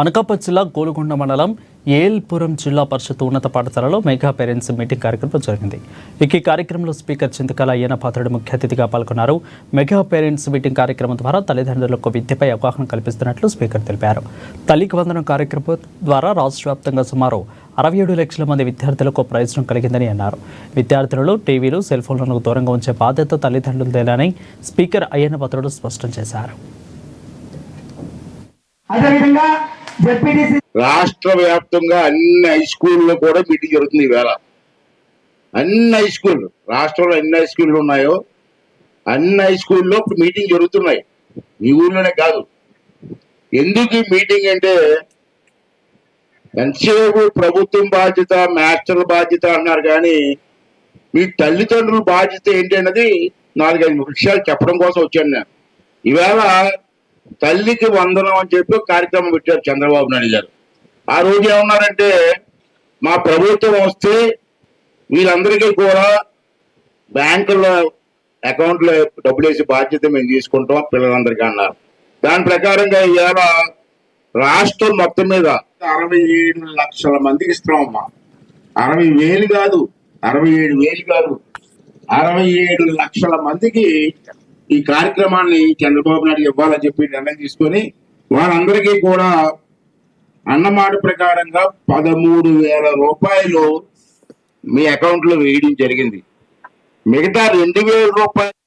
అనకాపల్లి జిల్లా గోలుగొండ మండలం ఏల్పురం జిల్లా పరిషత్ ఉన్నత పాఠశాలలో మెగా పేరెంట్స్ మీటింగ్ కార్యక్రమం జరిగింది. ఈ కార్యక్రమంలో స్పీకర్ చింతకాల అయ్యన్న పాత్రుడు ముఖ్య అతిథిగా పాల్గొన్నారు. మెగా పేరెంట్స్ మీటింగ్ కార్యక్రమం ద్వారా తల్లిదండ్రులకు విద్యపై అవగాహన కల్పిస్తున్నట్లు స్పీకర్ తెలిపారు. తల్లికి వందనం కార్యక్రమం ద్వారా రాష్ట్ర వ్యాప్తంగా సుమారు 67 లక్షల మంది విద్యార్థులకు ప్రయోజనం కలిగిందని అన్నారు. విద్యార్థులను టీవీలు, సెల్ ఫోన్లకు దూరంగా ఉంచే బాధ్యత తల్లిదండ్రులదేనని స్పీకర్ అయ్యన్న పాత్రుడు స్పష్టం చేశారు. రాష్ట్ర వ్యాప్తంగా అన్ని హై స్కూల్లో కూడా మీటింగ్ జరుగుతుంది. ఈవేళ అన్ని హై స్కూల్, రాష్ట్రంలో ఎన్ని హై స్కూళ్ళు ఉన్నాయో అన్ని హై స్కూల్లో ఇప్పుడు మీటింగ్ జరుగుతున్నాయి. మీ ఊర్లోనే కాదు. ఎందుకు ఈ మీటింగ్ అంటే, ఎంతసేపు ప్రభుత్వం బాధ్యత, మాస్టర్ల బాధ్యత అన్నారు, కానీ మీ తల్లిదండ్రుల బాధ్యత ఏంటి అన్నది 4-5 విషయాలు చెప్పడం కోసం వచ్చాను నేను. ఈవేళ తల్లికి వందనం అని చెప్పి కార్యక్రమం పెట్టారు చంద్రబాబు నాయుడు గారు. ఆ రోజు ఏమన్నారంటే, మా ప్రభుత్వం వస్తే వీళ్ళందరికీ కూడా బ్యాంకుల్లో అకౌంట్లో డబ్బులు వేసి బాధ్యత మేము తీసుకుంటాం పిల్లలందరికీ అన్నారు. దాని ప్రకారంగా ఇవాళ రాష్ట్రం మొత్తం మీద 67 లక్షల మందికి ఇస్తున్నామమ్మా. 60,000 కాదు, 67,000 కాదు, 67 లక్షల మందికి ఈ కార్యక్రమాన్ని చంద్రబాబు నాయుడు ఇవ్వాలని చెప్పి నిర్ణయం తీసుకొని వాళ్ళందరికీ కూడా అన్నమాట ప్రకారంగా 13,000 రూపాయలు మీ అకౌంట్లో వేయడం జరిగింది. మిగతా 2,000 రూపాయలు